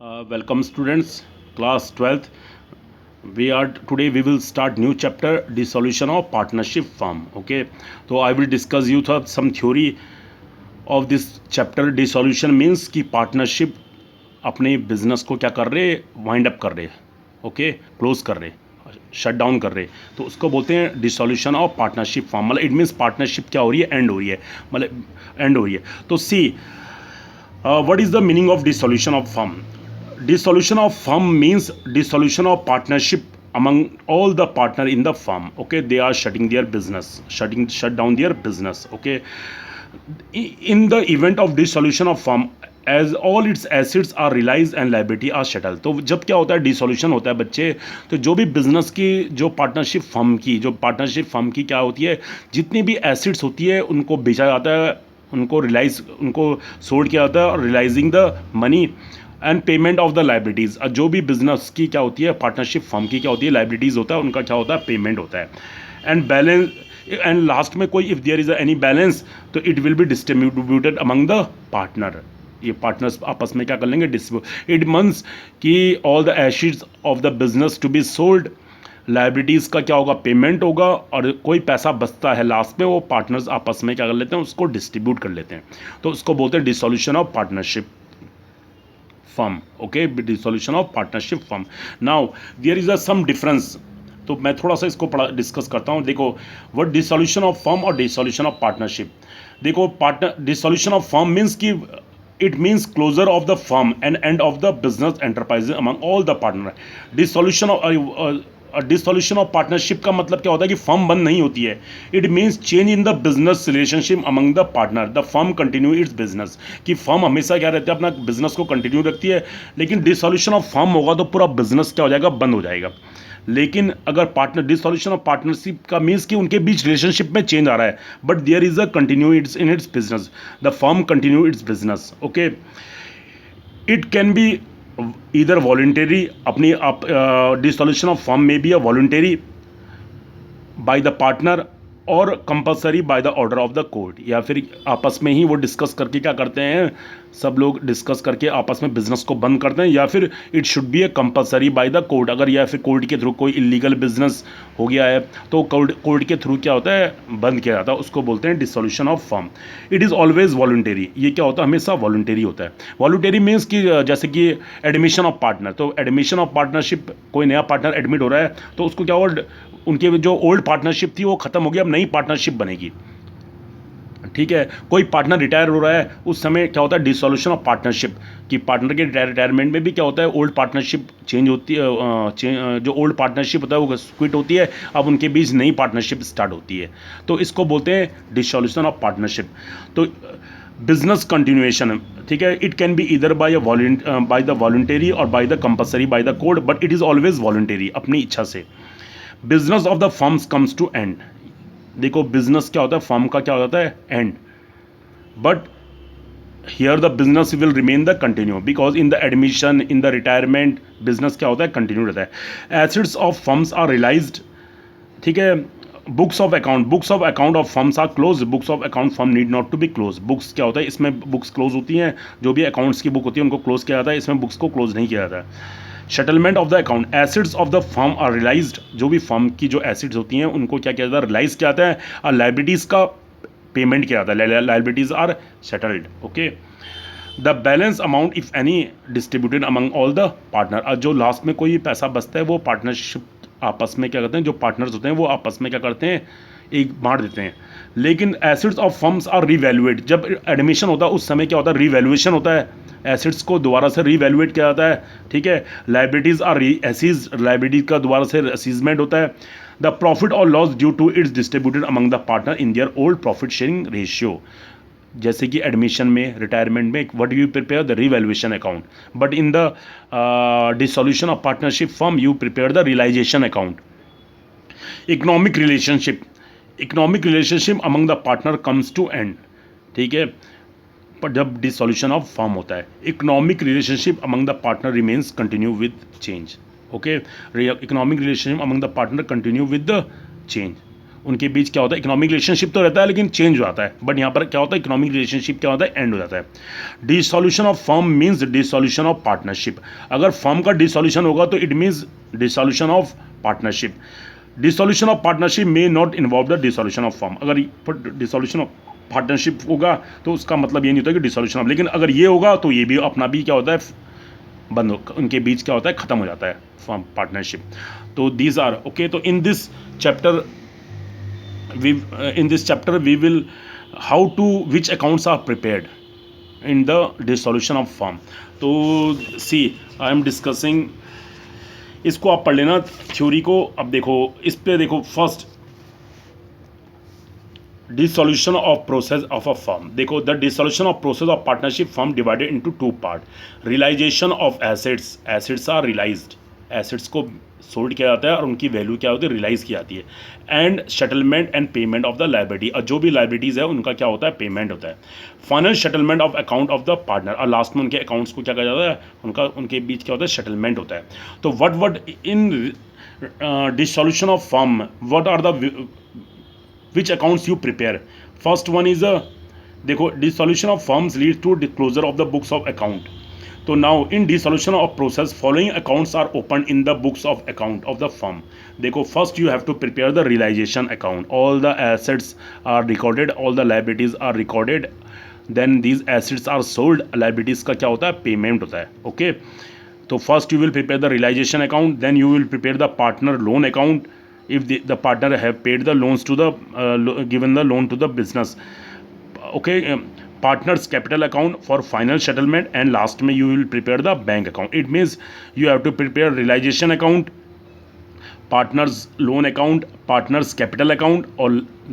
Welcome students, class 12th. Today we will start new chapter, dissolution of partnership firm. Okay, so I will discuss you some theory of this chapter. Dissolution means कि partnership अपने business को क्या कर रहे, wind up कर रहे, okay, close कर रहे, शट डाउन कर रहे, तो उसको बोलते हैं डिसोल्यूशन ऑफ पार्टनरशिप फॉर्म. मतलब इट मीन्स पार्टनरशिप क्या हो रही है, एंड हो रही है, मतलब एंड हो रही है. तो see what is the meaning of dissolution of firm. Dissolution of firm means dissolution of partnership among all the partner in the firm. Okay, they are shutting their business, shut down their business. Okay, in the event of dissolution of firm, as all its assets are realized and liability are settled. तो जब क्या होता है, dissolution होता है बच्चे, तो जो भी बिजनेस की जो पार्टनरशिप फर्म की क्या होती है, जितनी भी एसेट्स होती है उनको बेचा जाता है, उनको सोल्ड किया जाता है, और realising the money and payment of the liabilities. जो भी बिजनेस की क्या होती है, पार्टनरशिप फर्म की क्या होती है, लाइबिलिटीज़ होता है, उनका क्या होता है, पेमेंट होता है. एंड बैलेंस, एंड लास्ट में कोई if there is any balance, तो it will be distributed among the partner. ये पार्टनर्स आपस में क्या कर लेंगे, डिस्ट्रीब्यूट. इट मीन्स कि all the assets of the business to be sold, liabilities का क्या होगा, पेमेंट होगा, और कोई पैसा बचता है लास्ट में, वो पार्टनर्स आपस में क्या कर लेते हैं, उसको डिस्ट्रीब्यूट कर लेते हैं. तो उसको बोलते हैं dissolution of partnership firm. Okay, dissolution of partnership firm. Now there is some difference. तो मैं थोड़ा सा इसको डिस्कस करता हूँ. देखो, व्हाट डिसोल्यूशन ऑफ फर्म और डिसोल्यूशन ऑफ पार्टनरशिप. देखो, डिसोल्यूशन ऑफ फर्म मीन्स कि it means closure of the firm and end of the business enterprise among all the partner. Dissolution of partnership का मतलब क्या होता है कि फर्म बंद नहीं होती है. It means change in the business relationship among the partner. The firm continue its business. कि फर्म हमेशा क्या रहती है, अपना बिजनेस को कंटिन्यू रखती है, लेकिन डिसोल्यूशन ऑफ फर्म होगा तो पूरा बिजनेस क्या हो जाएगा, बंद हो जाएगा. लेकिन अगर डिसोल्यूशन ऑफ पार्टनरशिप का मीन्स कि उनके बीच रिलेशनशिप में चेंज आ रहा है, but there is a continue its in its business. The firm continue its business. Okay, it can be either voluntary, अपनी dissolution of firm may be a voluntary by the partner और compulsory by the order of the court. या फिर आपस में ही वो discuss करके क्या करते हैं, सब लोग डिस्कस करके आपस में बिजनेस को बंद करते हैं, या फिर it should be A compulsory by the court. अगर या फिर कोर्ट के थ्रू कोई इलीगल बिजनेस हो गया है, तो कोर्ट के थ्रू क्या होता है, बंद किया जाता है. उसको बोलते हैं dissolution of firm. It is always voluntary. ये क्या होता है, हमेशा वॉलंटरी होता है. वॉलंटरी मीन्स कि जैसे कि एडमिशन ऑफ पार्टनर. तो एडमिशन ऑफ पार्टनरशिप, कोई नया पार्टनर एडमिट हो रहा है, तो उसको क्या होगा, उनके जो ओल्ड पार्टनरशिप थी वो खत्म हो गई, अब नई पार्टनरशिप बनेगी. ठीक है, कोई पार्टनर रिटायर हो रहा है, उस समय क्या होता है, डिसोल्यूशन ऑफ पार्टनरशिप. कि पार्टनर के रिटायरमेंट में भी क्या होता है, ओल्ड पार्टनरशिप चेंज होती है, जो ओल्ड पार्टनरशिप होता है वो क्विट होती है, अब उनके बीच नई पार्टनरशिप स्टार्ट होती है. तो इसको बोलते हैं डिसोल्यूशन ऑफ पार्टनरशिप. तो बिजनेस कंटिन्यूएशन, ठीक है, it can be either by the voluntary और by the compulsory by the court, but it is always voluntary, अपनी इच्छा से. Business of the firms comes to end. देखो, बिजनेस क्या होता है, फर्म का क्या होता है, end. But here the business will remain the continue, because in the admission, in the retirement, business क्या होता है, कंटिन्यू रहता है. Assets of firms are realised. ठीक है, books of account of firms are close. Books of account firm need not to be close. Books क्या होता है, इसमें बुक्स क्लोज होती हैं, जो भी अकाउंट्स की बुक होती है उनको क्लोज किया जाता है, इसमें बुक्स को क्लोज नहीं किया जाता है. Settlement of the account, assets of the firm are realised. जो भी फर्म की जो एसिड्स होती हैं उनको क्या किया जाता है, रियलाइज किया जाता है, और लाइबिलिटीज़ का पेमेंट किया जाता है, liabilities are settled. Okay, the balance amount if any distributed among all the partner. और जो लास्ट में कोई पैसा बचता है वो पार्टनरशिप आपस में क्या करते हैं, जो पार्टनर्स होते हैं वो आपस में क्या करते हैं, एक बांट देते हैं. लेकिन assets of firms are revaluate. जब एडमिशन होता है उस समय क्या होता है, रीवैल्यूएशन होता है, एसिड्स को दोबारा से रीवैल्यूएट किया जाता है. ठीक है, लाइबिलिटीज़ आर एसीज, लाइबिलिटीज का दोबारा से असीजमेंट होता है. द प्रॉफिट और loss due to its distributed among the partner in their old profit sharing ratio. जैसे कि एडमिशन में, रिटायरमेंट में, what you prepare, the revaluation account. But in the dissolution of partnership firm you prepare the realisation account. Economic relationship among the partner comes to end. ठीक है, पर जब dissolution of firm होता है, economic relationship among the partner remains continue with change. Okay, economic relationship among the partner continue with the change. उनके बीच क्या होता है, इकोनॉमिक रिलेशनशिप तो रहता है लेकिन चेंज हो जाता है, बट यहाँ पर क्या होता है, इकोनॉमिक रिलेशनशिप क्या होता है, एंड हो जाता है। Dissolution of firm means dissolution of partnership. अगर फर्म का डिसॉल्यूशन होगा तो it means dissolution of partnership. Dissolution of partnership may not involve the dissolution of firm. अगर डिसॉल्यूशन ऑफ पार्टनरशिप होगा तो उसका मतलब ये नहीं होता कि डिसॉल्यूशन ऑफ, लेकिन अगर ये होगा तो ये भी अपना भी क्या होता है, बंद हो, उनके बीच क्या होता है, खत्म हो जाता है फर्म पार्टनरशिप। तो दीज आर ओके। तो in this chapter we will how to which accounts are prepared in the dissolution of firm। तो सी आई एम डिस्कसिंग, इसको आप पढ़ लेना थ्योरी को। अब देखो इस पे देखो, first dissolution of process of a firm। देखो the dissolution of process of partnership firm divided into two part। realization of assets, assets are realized, assets को सोल्ड किया जाता है और उनकी वैल्यू क्या होती है, रिलाइज की जाती है। And settlement and payment of the liability, और जो भी लाइबिलिटीज़ है उनका क्या होता है, पेमेंट होता है। Final settlement of account of the partner, और लास्ट में उनके अकाउंट्स को क्या कहा जाता है, उनके बीच क्या होता है, सेटलमेंट होता है। तो what in dissolution of firm what are the which accounts you prepare। first one is देखो dissolution of firms leads to disclosure of the books of account। तो now in dissolution of process following accounts are opened in the books of account of the firm। देखो first you have to prepare the realization account, all the assets are recorded, all the liabilities are recorded, then these assets are sold, liabilities का क्या होता है, payment होता है। Okay तो first you will prepare the realization account, then you will prepare the partner loan account if the partner have paid the loans to the given the loan to the business। okay partners capital account for final settlement, and last में you will prepare the bank account। it means you have to prepare realization account, partners loan account, partners capital account, or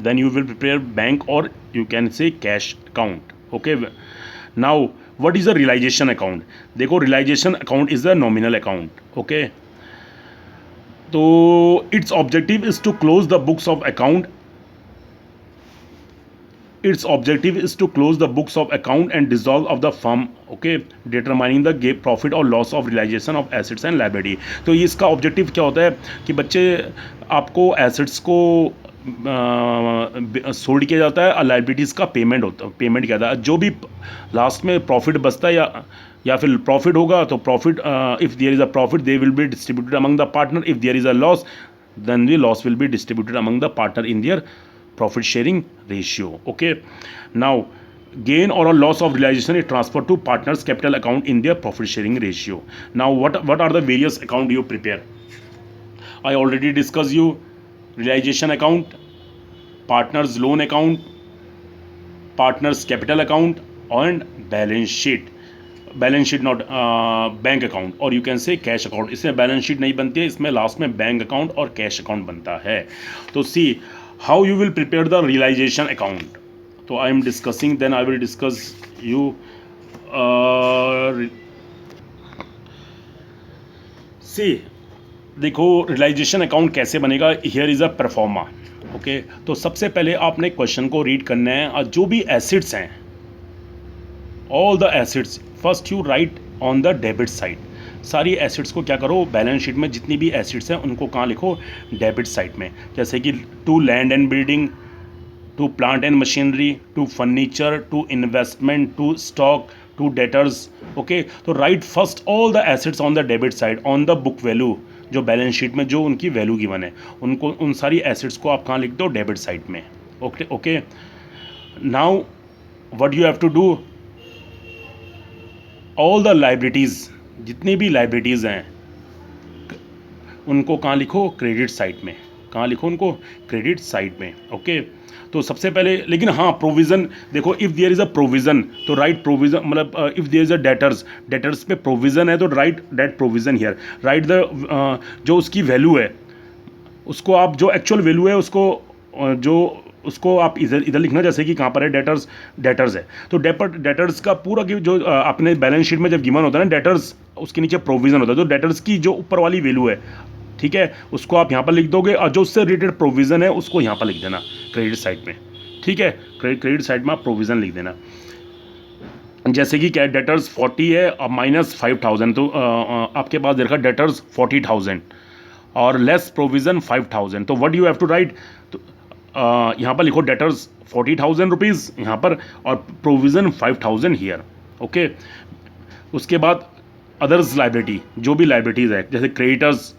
then you will prepare bank or you can say cash account। okay now what is the realization account। देखो realization account is the nominal account। okay तो its objective is to close the books of account, its objective is to close the books of account and dissolve of the firm। okay determining the gap profit or loss of realization of assets and liability। तो इसका objective क्या होता है कि बच्चे आपको assets को sold किया जाता है और लाइबिलिटीज़ का पेमेंट होता है, पेमेंट किया जाता है। जो भी लास्ट में प्रॉफिट बचता है या फिर प्रॉफिट होगा तो profit if there is a profit they will be distributed among the partner, if there is a loss then the loss will be distributed among the partner in their profit sharing ratio। okay now gain or a loss of realization is transferred to partners capital account in their profit sharing ratio। now what are the various account you prepare। I already discussed you realization account, partners loan account, partners capital account and balance sheet। Balance sheet not bank account और you can say cash account. इसमें balance sheet नहीं बनती है, इसमें last में bank account और cash account बनता है। तो see how you will prepare the realisation account. तो I am discussing, then I will discuss you see. देखो रियलाइजेशन अकाउंट कैसे बनेगा, here is a proforma. Okay तो सबसे पहले आपने क्वेश्चन को रीड करना है और जो भी एसिड्स हैं all the acids first you right on the debit side. सारी एसिड्स को क्या करो, बैलेंस शीट में जितनी भी एसिड्स हैं उनको कहाँ लिखो, डेबिट साइड में। जैसे कि to land and building, to plant and machinery, to furniture, to investment, to stock, to debtors. Okay तो write first all the assets on the debit side on the book value, जो balance sheet में जो उनकी value given है उनको, उन सारी acids को आप कहाँ लिख दो, डेबिट साइड में। Okay okay now what you have to do, all the liabilities, जितनी भी लाइबिलिटीज़ हैं उनको कहाँ लिखो, क्रेडिट साइड में। कहाँ लिखो उनको, क्रेडिट साइड में। ओके तो सबसे पहले लेकिन हाँ प्रोविज़न देखो, if there is a provision तो राइट प्रोविज़न, मतलब if there is a debtors, debtors पे प्रोविज़न है तो right debt provision here, right the जो उसकी वैल्यू है उसको आप, जो एक्चुअल वैल्यू है उसको जो उसको आप इधर लिखना, जैसे कि कहाँ पर है, डेटर्स है तो डेटर्स का पूरा की जो अपने बैलेंस शीट में जब गिवन होता है ना डेटर्स, उसके नीचे प्रोविज़न होता है, तो डेटर्स की जो ऊपर वाली वैल्यू है, ठीक है, उसको आप यहाँ पर लिख दोगे और जो उससे रिलेटेड प्रोविज़न है उसको यहाँ पर लिख देना क्रेडिट साइड में। ठीक है, क्रेडिट साइड में आप प्रोविज़न लिख देना। जैसे कि क्या डेटर्स 40 है और माइनस 5000, तो आपके पास देखा डेटर्स 40,000 और लेस प्रोविज़न 5000, तो what you have to write, यहाँ पर लिखो डेटर्स 40,000 रुपीज़ यहाँ पर, और प्रोविज़न 5,000 हियर। ओके, उसके बाद अदर्स लाइबिलिटी, जो भी लाइबिलिटीज़ है, जैसे क्रेडिटर्स,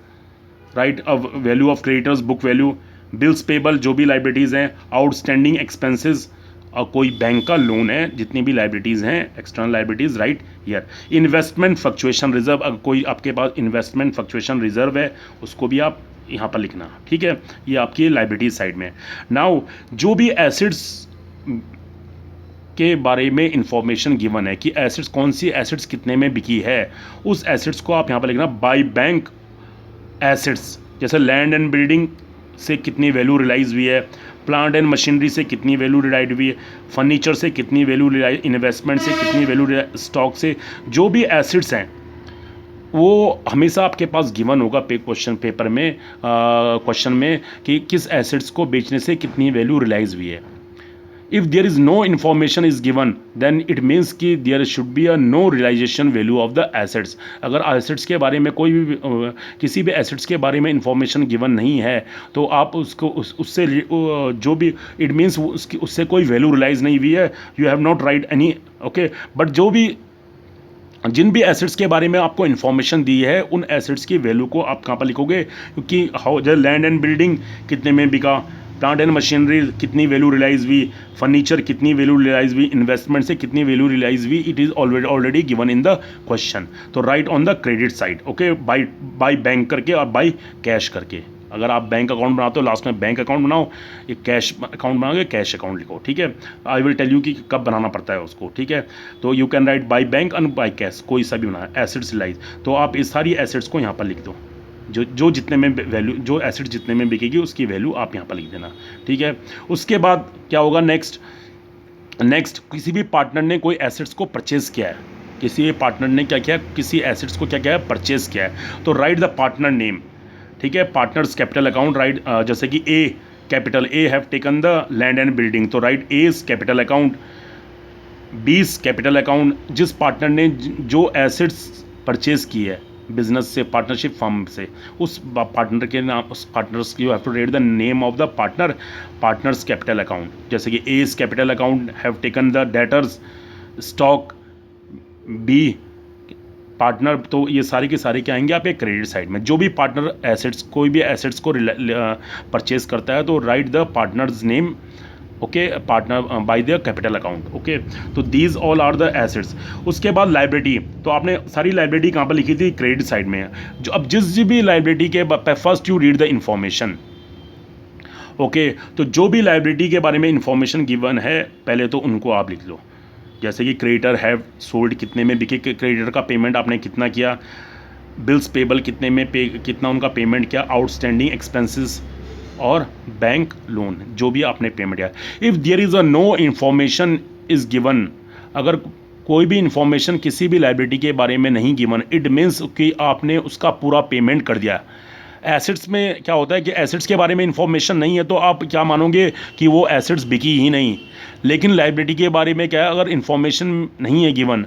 राइट, अब value of creditors, book value, bills payable, जो भी लाइबिलिटीज़ हैं, आउटस्टैंडिंग एक्सपेंसेस, और कोई बैंक का लोन है, जितनी भी लाइबिलिटीज़ हैं, external liabilities, right here. Investment fluctuation reserve, अगर कोई आपके पास इन्वेस्टमेंट फ्लक्चुएशन रिजर्व है, उसको भी आप यहाँ पर लिखना, ठीक है। ये आपकी लाइबिलिटी साइड में। नाउ जो भी एसिड्स के बारे में इंफॉर्मेशन गिवन है कि एसिड्स, कौन सी एसिड्स कितने में बिकी है, उस एसिड्स को आप यहाँ पर लिखना बाय बैंक एसिड्स। जैसे लैंड एंड बिल्डिंग से कितनी वैल्यू रिलाइज हुई है, प्लांट एंड मशीनरी से कितनी वैल्यू रिलाइज हुई है, फर्नीचर से कितनी वैल्यू रिलाइज, इन्वेस्टमेंट से कितनी वैल्यू, स्टॉक से, जो भी एसिड्स हैं वो हमेशा आपके पास गिवन होगा क्वेश्चन पेपर में, क्वेश्चन में, कि किस एसिड्स को बेचने से कितनी वैल्यू रिलाइज हुई है। If there is no information is given then it means कि there should be a no realisation value of the assets. अगर एसिड्स के बारे में कोई भी किसी भी एसिड्स के बारे में इन्फॉर्मेशन गिवन नहीं है तो आप उसको उससे जो भी, इट मीन्स उससे कोई वैल्यू रिलाइज नहीं हुई है, you have not right any. Okay, but जो भी, जिन भी एसिड्स के बारे में आपको इन्फॉर्मेशन दी है, उन एसिड्स की वैल्यू को आप कहाँ पर लिखोगे, क्योंकि हाउ जैसे लैंड एंड बिल्डिंग कितने में बिका, प्लांट एंड मशीनरी कितनी वैल्यू रिलाइज हुई, फर्नीचर कितनी वैल्यू रिलाइज हुई, इन्वेस्टमेंट से कितनी वैल्यू रिलाइज हुई, it is already given in the question. तो write on the credit side, okay, by bank करके और बाय कैश करके। अगर आप बैंक अकाउंट बनाते हो, लास्ट में बैंक अकाउंट बनाओ, एक कैश अकाउंट बनाओगे, कैश अकाउंट लिखो, ठीक है। आई विल टेल यू कि कब बनाना पड़ता है उसको, ठीक है। तो you can write by bank and by cash, कोई सा भी बनाना, एसिड्स रिलाइज, तो आप इस सारी एसिड्स को यहाँ पर लिख दो, जो जितने में वैल्यू, जो एसिड जितने में बिकेगी उसकी वैल्यू आप यहाँ पर लिख देना, ठीक है। उसके बाद क्या होगा, नेक्स्ट किसी भी पार्टनर ने कोई एसिड्स को परचेज किया है, किसी भी पार्टनर ने क्या किया, किसी एसिड्स को क्या किया है, परचेज किया है, तो राइट द पार्टनर नेम, ठीक है। पार्टनर्स कैपिटल अकाउंट, राइट, जैसे कि A capital, A have taken the land and building, तो write A's capital account, B's capital account. जिस पार्टनर ने जो एसिड्स परचेज की है बिजनेस से, पार्टनरशिप फर्म से, उस पार्टनर के नाम, उस partners you have to write the name of the partner, partners capital account. जैसे कि as capital account have taken the debtors stock, B partner, तो ये सारे के सारे क्या आएंगे आप एक क्रेडिट साइड में। जो भी पार्टनर एसेट्स, कोई भी एसेट्स को परचेज करता है तो write the partner's name, okay, partner by the capital account, okay. तो these all are the assets. उसके बाद लाइबिलिटी, तो आपने सारी लाइबिलिटी कहाँ पर लिखी थी, क्रेडिट साइड में। जो अब जिस भी लाइबिलिटी के first you read the information, okay, तो जो भी लाइबिलिटी के बारे में इंफॉर्मेशन गिवन है पहले तो उनको आप लिख लो। जैसे कि क्रेडिटर हैव सोल्ड, कितने में बिके, क्रेडिटर का पेमेंट आपने कितना किया, बिल्स पेबल कितने में कितना उनका पेमेंट किया, आउटस्टैंडिंग एक्सपेंसेस और बैंक लोन जो भी आपने पेमेंट किया। If there is a no information is given, अगर कोई भी इंफॉर्मेशन किसी भी लाइबिलिटी के बारे में नहीं गिवन, इट मीन्स कि आपने उसका पूरा पेमेंट कर दिया। एसेट्स में क्या होता है कि एसेट्स के बारे में इंफॉर्मेशन नहीं है तो आप क्या मानोगे कि वो एसेट्स बिकी ही नहीं। लेकिन लाइबिलिटी के बारे में क्या है, अगर इंफॉर्मेशन नहीं है गिवन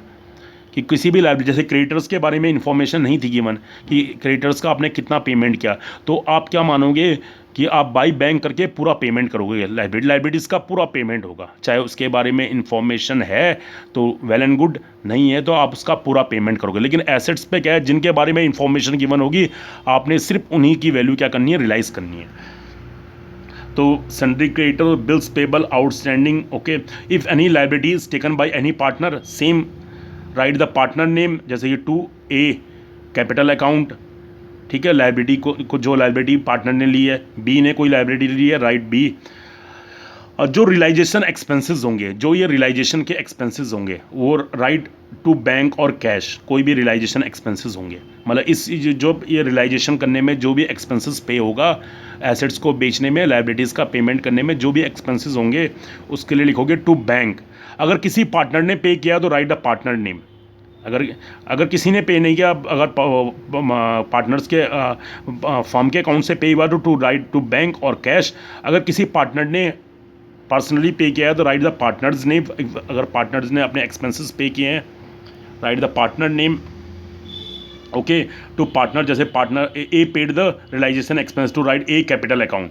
कि किसी भी लाइबिलिटी, जैसे क्रेडिटर्स के बारे में इंफॉर्मेशन नहीं थी गिवन कि क्रेडिटर्स का आपने कितना पेमेंट किया, तो आप क्या मानोगे कि आप बाई बैंक करके पूरा पेमेंट करोगे, लाइबिलिटीज़ का पूरा पेमेंट होगा। चाहे उसके बारे में इंफॉर्मेशन है तो वेल एंड गुड, नहीं है तो आप उसका पूरा पेमेंट करोगे। लेकिन एसेट्स पे क्या है, जिनके बारे में इंफॉर्मेशन गिवन होगी आपने सिर्फ उन्हीं की वैल्यू क्या करनी है, रिलाइज करनी है। तो sundry creditor, bills payable, outstanding, okay. If any liability is taken by any partner, same right the partner name, जैसे कि 2A कैपिटल अकाउंट, ठीक है। लाइबिलिटी को जो लाइबिलिटी पार्टनर ने ली है, बी ने कोई लाइबिलिटी ली है, राइट बी। और जो रियलाइजेशन एक्सपेंसेस होंगे, जो ये रियलाइजेशन के एक्सपेंसेस होंगे वो राइट टू बैंक और कैश, कोई भी रियलाइजेशन एक्सपेंसेस होंगे, मतलब इस जो ये रियलाइजेशन करने में जो भी एक्सपेंसेस पे होगा, एसेट्स को बेचने में, लाइबिलिटीज़ का पेमेंट करने में जो भी एक्सपेंसेस होंगे उसके लिए लिखोगे टू बैंक। अगर किसी पार्टनर ने पे किया तो राइट द पार्टनर नेम। अगर किसी ने पे नहीं किया, अगर पार्टनर्स के फर्म के अकाउंट से पे हुआ तो टू राइट टू बैंक और कैश। अगर किसी पार्टनर ने पर्सनली पे किया है तो राइट द पार्टनर्स नेम। अगर पार्टनर्स ने अपने एक्सपेंसेस पे किए हैं, write the partner name, okay. To partner, जैसे partner A paid the realisation expense, to write A capital account.